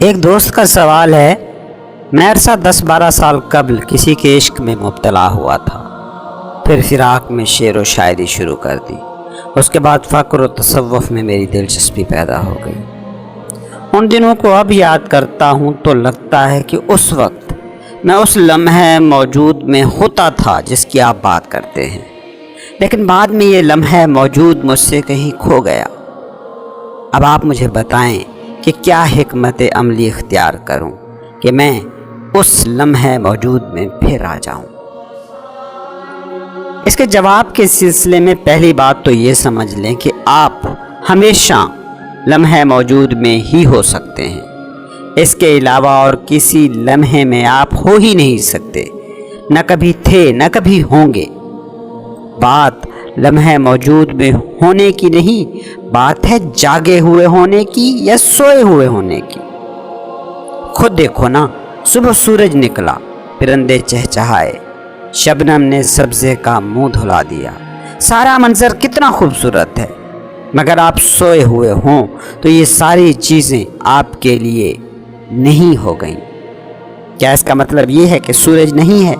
ایک دوست کا سوال ہے، میں عرصہ 10-12 سال قبل کسی کے عشق میں مبتلا ہوا تھا، پھر فراق میں شعر و شاعری شروع کر دی۔ اس کے بعد فقر و تصوف میں میری دلچسپی پیدا ہو گئی۔ ان دنوں کو اب یاد کرتا ہوں تو لگتا ہے کہ اس وقت میں اس لمحے موجود میں ہوتا تھا جس کی آپ بات کرتے ہیں، لیکن بعد میں یہ لمحے موجود مجھ سے کہیں کھو گیا۔ اب آپ مجھے بتائیں کہ کیا حکمت عملی اختیار کروں کہ میں اس لمحے موجود میں پھر آ جاؤں۔ اس کے جواب کے سلسلے میں پہلی بات تو یہ سمجھ لیں کہ آپ ہمیشہ لمحے موجود میں ہی ہو سکتے ہیں، اس کے علاوہ اور کسی لمحے میں آپ ہو ہی نہیں سکتے، نہ کبھی تھے نہ کبھی ہوں گے۔ بات لمحے موجود میں ہونے کی نہیں، بات ہے جاگے ہوئے ہونے کی یا سوئے ہوئے ہونے کی۔ خود دیکھو نا، صبح سورج نکلا، پرندے چہچہائے، شبنم نے سبزے کا منہ دھلا دیا، سارا منظر کتنا خوبصورت ہے، مگر آپ سوئے ہوئے ہوں تو یہ ساری چیزیں آپ کے لیے نہیں ہو گئیں۔ کیا اس کا مطلب یہ ہے کہ سورج نہیں ہے،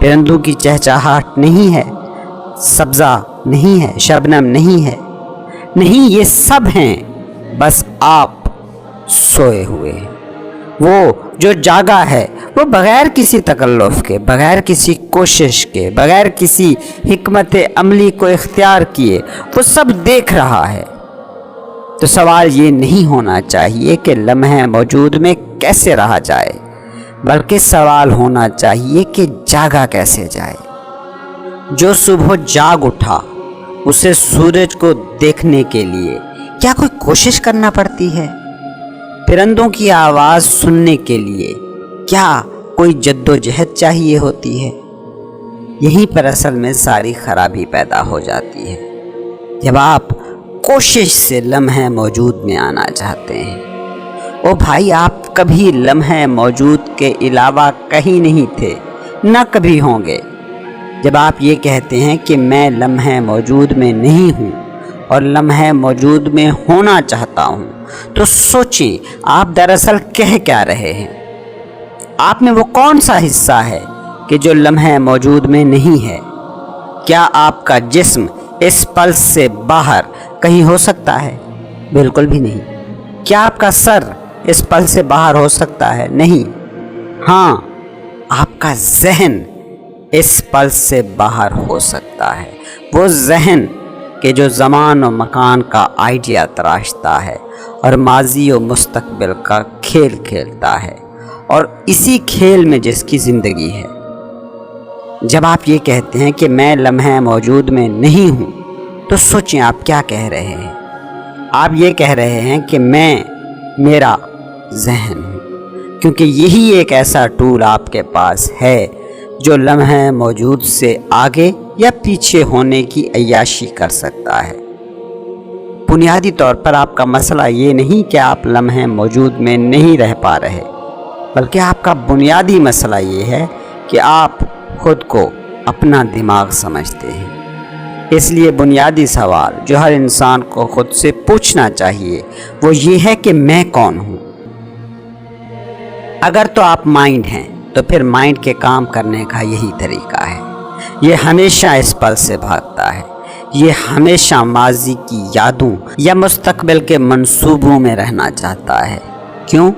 پرندوں کی چہچہاہٹ نہیں ہے، سبزہ نہیں ہے، شبنم نہیں ہے؟ نہیں، یہ سب ہیں، بس آپ سوئے ہوئے ہیں۔ وہ جو جاگا ہے وہ بغیر کسی تکلف کے، بغیر کسی کوشش کے، بغیر کسی حکمت عملی کو اختیار کیے وہ سب دیکھ رہا ہے۔ تو سوال یہ نہیں ہونا چاہیے کہ لمحے موجود میں کیسے رہا جائے، بلکہ سوال ہونا چاہیے کہ جاگا کیسے جائے۔ جو صبح جاگ اٹھا، اسے سورج کو دیکھنے کے لیے کیا کوئی کوشش کرنا پڑتی ہے؟ پرندوں کی آواز سننے کے لیے کیا کوئی جد و جہد چاہیے ہوتی ہے؟ یہیں پر اصل میں ساری خرابی پیدا ہو جاتی ہے، جب آپ کوشش سے لمحے موجود میں آنا چاہتے ہیں۔ او بھائی، آپ کبھی لمحے موجود کے علاوہ کہیں نہیں تھے، نہ کبھی ہوں گے۔ جب آپ یہ کہتے ہیں کہ میں لمحے موجود میں نہیں ہوں اور لمحے موجود میں ہونا چاہتا ہوں، تو سوچیں آپ دراصل کہہ کیا رہے ہیں۔ آپ میں وہ کون سا حصہ ہے کہ جو لمحے موجود میں نہیں ہے؟ کیا آپ کا جسم اس پل سے باہر کہیں ہو سکتا ہے؟ بالکل بھی نہیں۔ کیا آپ کا سر اس پل سے باہر ہو سکتا ہے؟ نہیں۔ ہاں، آپ کا ذہن اس پل سے باہر ہو سکتا ہے، وہ ذہن کہ جو زمان و مکان کا آئیڈیا تراشتا ہے اور ماضی و مستقبل کا کھیل کھیلتا ہے، اور اسی کھیل میں جس کی زندگی ہے۔ جب آپ یہ کہتے ہیں کہ میں لمحے موجود میں نہیں ہوں، تو سوچیں آپ کیا کہہ رہے ہیں۔ آپ یہ کہہ رہے ہیں کہ میں میرا ذہن ہوں، کیونکہ یہی ایک ایسا ٹول آپ کے پاس ہے جو لمحے موجود سے آگے یا پیچھے ہونے کی عیاشی کر سکتا ہے۔ بنیادی طور پر آپ کا مسئلہ یہ نہیں کہ آپ لمحے موجود میں نہیں رہ پا رہے، بلکہ آپ کا بنیادی مسئلہ یہ ہے کہ آپ خود کو اپنا دماغ سمجھتے ہیں۔ اس لیے بنیادی سوال جو ہر انسان کو خود سے پوچھنا چاہیے وہ یہ ہے کہ میں کون ہوں؟ اگر تو آپ مائنڈ ہیں تو پھر مائنڈ کے کام کرنے کا یہی طریقہ ہے۔ یہ ہمیشہ اس پل سے بھاگتا ہے، یہ ہمیشہ ماضی کی یادوں یا مستقبل کے منصوبوں میں رہنا چاہتا ہے۔ کیوں؟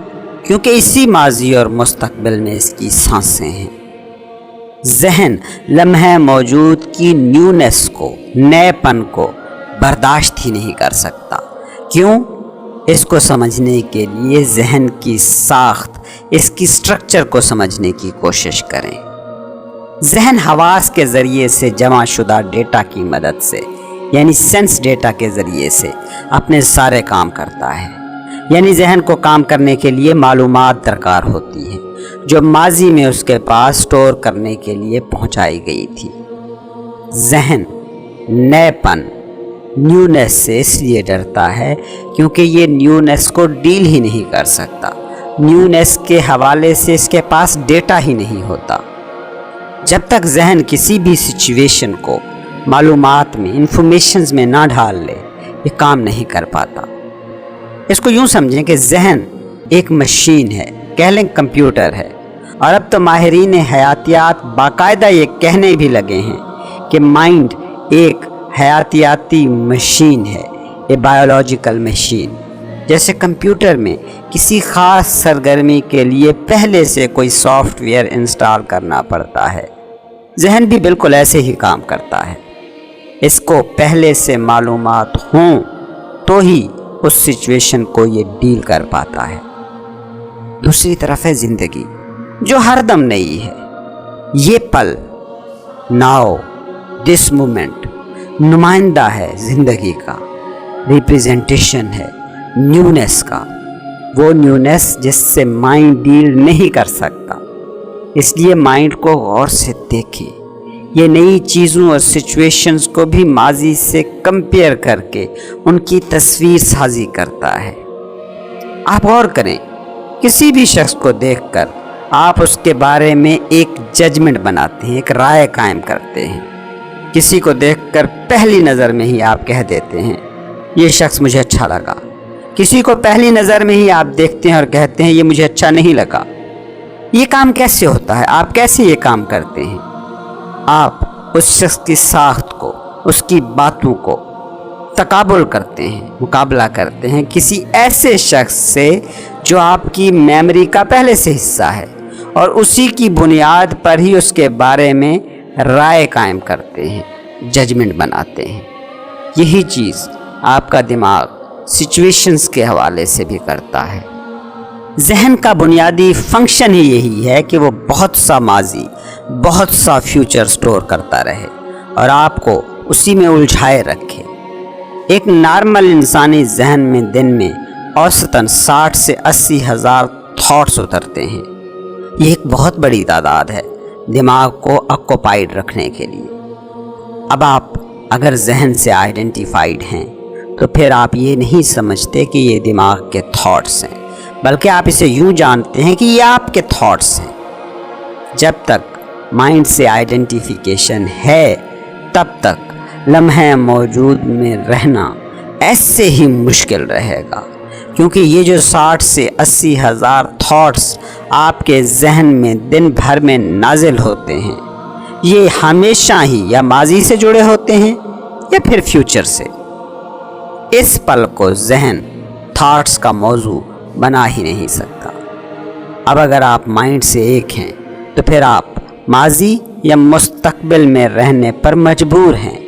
کیونکہ اسی ماضی اور مستقبل میں اس کی سانسیں ہیں۔ ذہن لمحے موجود کی نیونیس کو، نئے پن کو برداشت ہی نہیں کر سکتا۔ کیوں؟ اس کو سمجھنے کے لیے ذہن کی ساخت، اس کی سٹرکچر کو سمجھنے کی کوشش کریں۔ ذہن حواس کے ذریعے سے جمع شدہ ڈیٹا کی مدد سے، یعنی سینس ڈیٹا کے ذریعے سے اپنے سارے کام کرتا ہے۔ یعنی ذہن کو کام کرنے کے لیے معلومات درکار ہوتی ہیں جو ماضی میں اس کے پاس سٹور کرنے کے لیے پہنچائی گئی تھی۔ ذہن نئے پن، نیونیس سے اس لیے ڈرتا ہے کیونکہ یہ نیونیس کو ڈیل ہی نہیں کر سکتا۔ نیونیس کے حوالے سے اس کے پاس ڈیٹا ہی نہیں ہوتا۔ جب تک ذہن کسی بھی سچویشن کو معلومات میں، انفارمیشنز میں نہ ڈھال لے، یہ کام نہیں کر پاتا۔ اس کو یوں سمجھیں کہ ذہن ایک مشین ہے، کہہ لیں کمپیوٹر ہے، اور اب تو ماہرین حیاتیات باقاعدہ یہ کہنے بھی لگے ہیں کہ مائنڈ ایک حیاتیاتی مشین ہے، یہ بایولوجیکل مشین۔ جیسے کمپیوٹر میں کسی خاص سرگرمی کے لیے پہلے سے کوئی سافٹ ویئر انسٹال کرنا پڑتا ہے، ذہن بھی بالکل ایسے ہی کام کرتا ہے۔ اس کو پہلے سے معلومات ہوں تو ہی اس سچویشن کو یہ ڈیل کر پاتا ہے۔ دوسری طرف ہے زندگی، جو ہر دم نئی ہے۔ یہ پل، ناؤ، دس مومنٹ نمائندہ ہے زندگی کا، ریپریزنٹیشن ہے نیونیس کا، وہ نیونیس جس سے مائنڈ ڈیل نہیں کر سکتا۔ اس لیے مائنڈ کو غور سے دیکھیں، یہ نئی چیزوں اور سچویشنز کو بھی ماضی سے کمپیئر کر کے ان کی تصویر سازی کرتا ہے۔ آپ غور کریں، کسی بھی شخص کو دیکھ کر آپ اس کے بارے میں ایک ججمنٹ بناتے ہیں، ایک رائے قائم کرتے ہیں۔ کسی کو دیکھ کر پہلی نظر میں ہی آپ کہہ دیتے ہیں یہ شخص مجھے اچھا لگا، کسی کو پہلی نظر میں ہی آپ دیکھتے ہیں اور کہتے ہیں یہ مجھے اچھا نہیں لگا۔ یہ کام کیسے ہوتا ہے؟ آپ کیسے یہ کام کرتے ہیں؟ آپ اس شخص کی ساخت کو، اس کی باتوں کو تقابل کرتے ہیں، مقابلہ کرتے ہیں کسی ایسے شخص سے جو آپ کی میموری کا پہلے سے حصہ ہے، اور اسی کی بنیاد پر ہی اس کے بارے میں رائے قائم کرتے ہیں، ججمنٹ بناتے ہیں۔ یہی چیز آپ کا دماغ سچویشنز کے حوالے سے بھی کرتا ہے۔ ذہن کا بنیادی فنکشن ہی یہی ہے کہ وہ بہت سا ماضی، بہت سا فیوچر سٹور کرتا رہے اور آپ کو اسی میں الجھائے رکھے۔ ایک نارمل انسانی ذہن میں دن میں اوسطاً 60 سے 80 ہزار تھاٹس اترتے ہیں۔ یہ ایک بہت بڑی تعداد ہے دماغ کو آکوپائیڈ رکھنے کے لیے۔ اب آپ اگر ذہن سے آئیڈینٹیفائیڈ ہیں تو پھر آپ یہ نہیں سمجھتے کہ یہ دماغ کے تھاٹس ہیں، بلکہ آپ اسے یوں جانتے ہیں کہ یہ آپ کے تھاٹس ہیں۔ جب تک مائنڈ سے آئیڈینٹیفیکیشن ہے تب تک لمحہ موجود میں رہنا ایسے ہی مشکل رہے گا، کیونکہ یہ جو 60 سے 80 ہزار تھاٹس آپ کے ذہن میں دن بھر میں نازل ہوتے ہیں، یہ ہمیشہ ہی یا ماضی سے جڑے ہوتے ہیں یا پھر فیوچر سے۔ اس پل کو ذہن تھاٹس کا موضوع بنا ہی نہیں سکتا۔ اب اگر آپ مائنڈ سے ایک ہیں تو پھر آپ ماضی یا مستقبل میں رہنے پر مجبور ہیں۔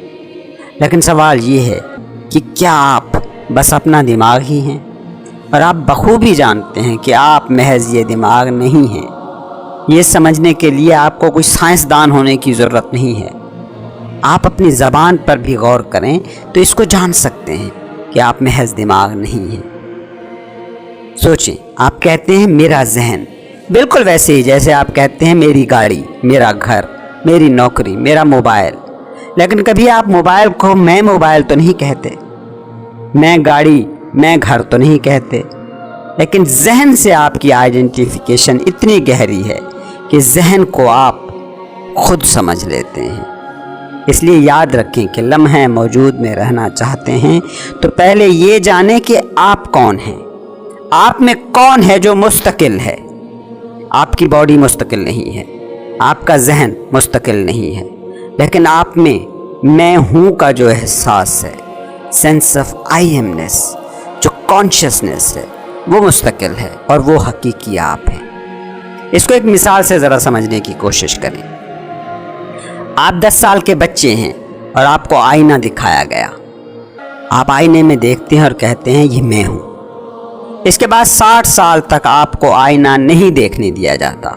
لیکن سوال یہ ہے کہ کیا آپ بس اپنا دماغ ہی ہیں؟ اور آپ بخوبی جانتے ہیں کہ آپ محض یہ دماغ نہیں ہیں۔ یہ سمجھنے کے لیے آپ کو کوئی سائنسدان ہونے کی ضرورت نہیں ہے۔ آپ اپنی زبان پر بھی غور کریں تو اس کو جان سکتے ہیں کہ آپ محض دماغ نہیں ہیں۔ سوچیں، آپ کہتے ہیں میرا ذہن، بالکل ویسے ہی جیسے آپ کہتے ہیں میری گاڑی، میرا گھر، میری نوکری، میرا موبائل۔ لیکن کبھی آپ موبائل کو میں موبائل تو نہیں کہتے، میں گاڑی، میں گھر تو نہیں کہتے۔ لیکن ذہن سے آپ کی آئیڈینٹیفیکیشن اتنی گہری ہے کہ ذہن کو آپ خود سمجھ لیتے ہیں۔ اس لیے یاد رکھیں کہ لمحہ موجود میں رہنا چاہتے ہیں تو پہلے یہ جانیں کہ آپ کون ہیں۔ آپ میں کون ہے جو مستقل ہے؟ آپ کی باڈی مستقل نہیں ہے، آپ کا ذہن مستقل نہیں ہے، لیکن آپ میں ہوں کا جو احساس ہے، سینس آف آئی ایمنس، جو کانشیسنس ہے، وہ مستقل ہے اور وہ حقیقی آپ ہیں۔ اس کو ایک مثال سے ذرا سمجھنے کی کوشش کریں۔ آپ 10 سال کے بچے ہیں اور آپ کو آئینہ دکھایا گیا۔ آپ آئینے میں دیکھتے ہیں اور کہتے ہیں یہ میں ہوں۔ اس کے بعد 60 سال تک آپ کو آئینہ نہیں دیکھنے دیا جاتا۔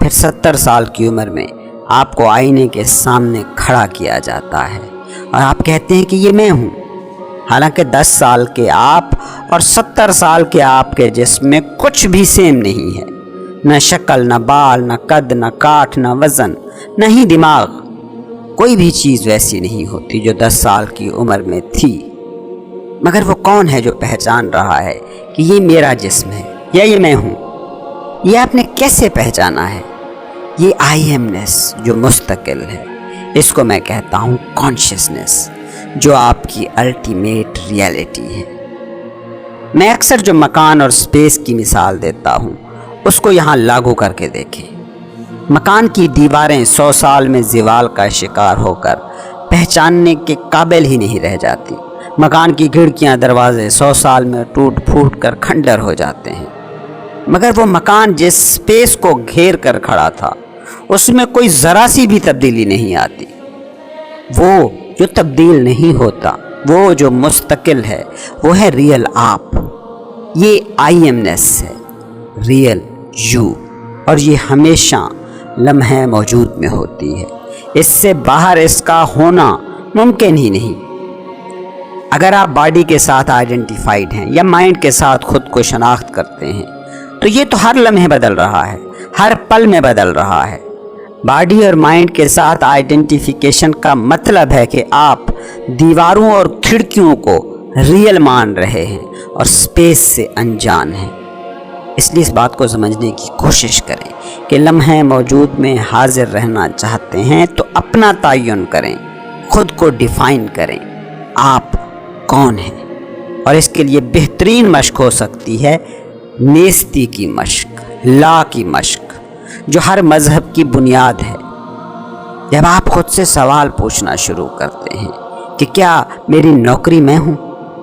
پھر 70 سال کی عمر میں آپ کو آئینے کے سامنے کھڑا کیا جاتا ہے اور آپ کہتے ہیں کہ یہ میں ہوں۔ حالانکہ 10 سال کے آپ اور 70 سال کے آپ کے جسم میں کچھ بھی سیم نہیں ہے، نہ شکل، نہ بال، نہ قد، نہ کاٹھ، نہ وزن، نہ ہی دماغ۔ کوئی بھی چیز ویسی نہیں ہوتی جو 10 سال کی عمر میں تھی۔ مگر وہ کون ہے جو پہچان رہا ہے کہ یہ میرا جسم ہے یا یہ میں ہوں؟ یہ آپ نے کیسے پہچانا ہے؟ یہ آئی ایمنس جو مستقل ہے، اس کو میں کہتا ہوں کانشیسنس، جو آپ کی الٹیمیٹ ریئلٹی ہے۔ میں اکثر جو مکان اور سپیس کی مثال دیتا ہوں اس کو یہاں لاگو کر کے دیکھیں۔ مکان کی دیواریں 100 سال میں زوال کا شکار ہو کر پہچاننے کے قابل ہی نہیں رہ جاتی۔ مکان کی کھڑکیاں دروازے 100 سال میں ٹوٹ پھوٹ کر کھنڈر ہو جاتے ہیں، مگر وہ مکان جس سپیس کو گھیر کر کھڑا تھا اس میں کوئی ذرا سی بھی تبدیلی نہیں آتی۔ وہ جو تبدیل نہیں ہوتا، وہ جو مستقل ہے، وہ ہے ریئل آپ۔ یہ آئی ایم نیس ہے، ریئل یو، اور یہ ہمیشہ لمحے موجود میں ہوتی ہے۔ اس سے باہر اس کا ہونا ممکن ہی نہیں۔ اگر آپ باڈی کے ساتھ آئیڈینٹیفائیڈ ہیں یا مائنڈ کے ساتھ خود کو شناخت کرتے ہیں تو یہ تو ہر لمحے بدل رہا ہے، ہر پل میں بدل رہا ہے۔ باڈی اور مائنڈ کے ساتھ آئیڈینٹیفیکیشن کا مطلب ہے کہ آپ دیواروں اور کھڑکیوں کو ریئل مان رہے ہیں اور سپیس سے انجان ہیں۔ اس لیے اس بات کو سمجھنے کی کوشش کریں کہ لمحے موجود میں حاضر رہنا چاہتے ہیں تو اپنا تعین کریں، خود کو ڈیفائن کریں، آپ کون ہیں۔ اور اس کے لیے بہترین مشق ہو سکتی ہے نیستی کی مشق، لا کی مشق، جو ہر مذہب کی بنیاد ہے۔ جب آپ خود سے سوال پوچھنا شروع کرتے ہیں کہ کیا میری نوکری میں ہوں،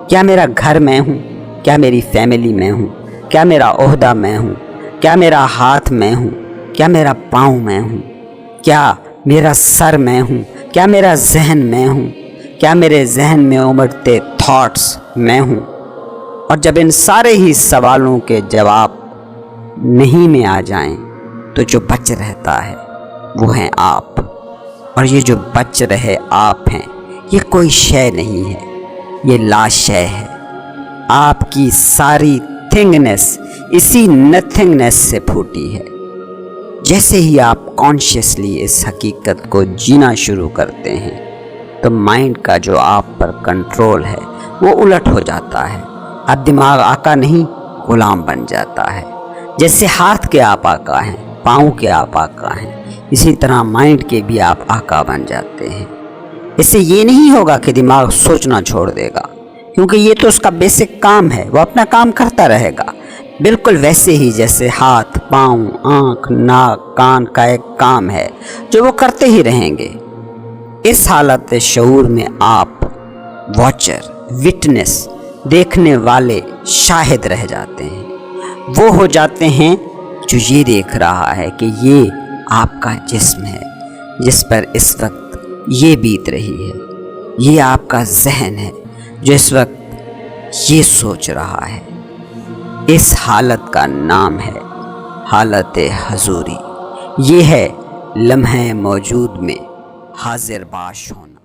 کیا میرا گھر میں ہوں، کیا میری فیملی میں ہوں، کیا میرا عہدہ میں ہوں، کیا میرا ہاتھ میں ہوں، کیا میرا پاؤں میں ہوں، کیا میرا سر میں ہوں، کیا میرا ذہن میں ہوں، کیا میرے ذہن میں امڑتے تھاٹس میں ہوں۔ اور جب ان سارے ہی سوالوں کے جواب نہیں میں آ جائیں تو جو بچ رہتا ہے وہ ہیں آپ۔ اور یہ جو بچ رہے آپ ہیں یہ کوئی شے نہیں ہے، یہ لا شے ہے۔ آپ کی ساری تھنگنس اسی نتھنگنس سے پھوٹی ہے۔ جیسے ہی آپ کانشیسلی اس حقیقت کو جینا شروع کرتے ہیں تو مائنڈ کا جو آپ پر کنٹرول ہے وہ الٹ ہو جاتا ہے۔ اب دماغ آقا نہیں غلام بن جاتا ہے۔ جیسے ہاتھ کے آپ آقا ہیں، پاؤں کے آپ آقا ہیں، اسی طرح مائنڈ کے بھی آپ آقا بن جاتے ہیں۔ اس سے یہ نہیں ہوگا کہ دماغ سوچنا چھوڑ دے گا، کیونکہ یہ تو اس کا بیسک کام ہے، وہ اپنا کام کرتا رہے گا، بالکل ویسے ہی جیسے ہاتھ، پاؤں، آنکھ، ناک، کان کا ایک کام ہے جو وہ کرتے ہی رہیں گے۔ اس حالت شعور میں آپ واچر، وٹنس، دیکھنے والے، شاہد رہ جاتے ہیں۔ وہ ہو جاتے ہیں جو یہ دیکھ رہا ہے کہ یہ آپ کا جسم ہے جس پر اس وقت یہ بیت رہی ہے، یہ آپ کا ذہن ہے جو اس وقت یہ سوچ رہا ہے۔ اس حالت کا نام ہے حالت حضوری۔ یہ ہے لمحے موجود میں حاضر باش ہونا۔